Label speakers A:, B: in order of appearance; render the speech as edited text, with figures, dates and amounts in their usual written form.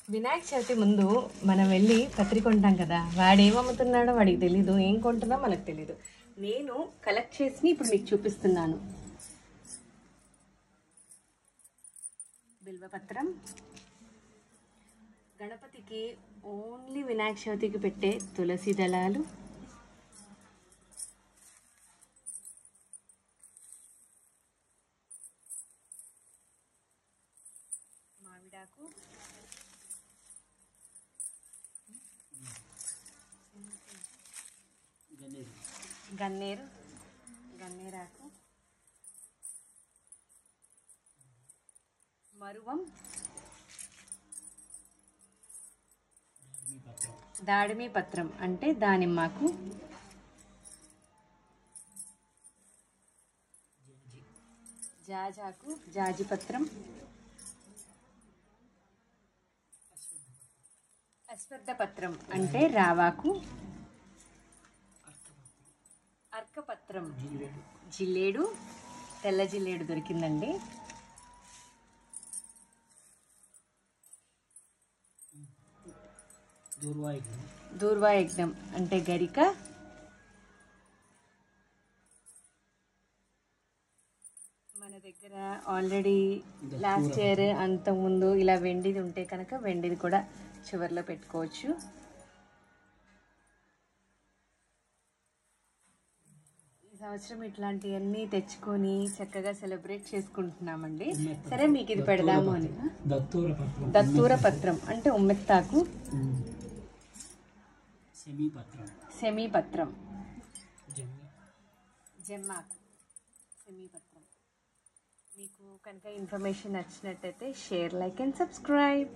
A: వినాయక చవితి ముందు మనం వెళ్ళి పత్రిక కొంటాం కదా, వాడు ఏమమ్ముతున్నాడో వాడికి తెలీదు, ఏం కొంటున్నా మనకు తెలీదు. నేను కలెక్ట్ చేసి ఇప్పుడు మీకు చూపిస్తున్నాను. బిల్వపత్రం, గణపతికి ఓన్లీ వినాయక చవితికి పెట్టే తులసి దళాలు, మామిడాకు, గన్నేరాకు, మరువం, దాడిమి పత్రం అంటే దానిమ్మాకు, జాజాకు, జాజిపత్రం, అశ్వత్థపత్రం అంటే రావాకు, అర్కపత్రం జిల్లేడు, తెల్ల జిల్లేడు దొరికిందండి. దూర్వాయజ్ఞం అంటే గరిక, మన దగ్గర ఆల్రెడీ లాస్ట్ ఇయర్ అంతకుముందు ఇలా వెండిది ఉంటే కనుక వెండిది కూడా చివర్లో పెట్టుకోవచ్చు. ఈ సంవత్సరం ఇట్లాంటివన్నీ తెచ్చుకొని చక్కగా సెలబ్రేట్ చేసుకుంటున్నామండి. సరే, మీకు ఇది పెడదాము అని. దత్తూర పత్రం అంటే ఉమ్మెత్తాకు, సెమీపత్రం, జమ్మాకు, సెమీపత్రం. మీకు కనుక ఇన్ఫర్మేషన్ నచ్చినట్టయితే షేర్, లైక్ అండ్ సబ్స్క్రైబ్.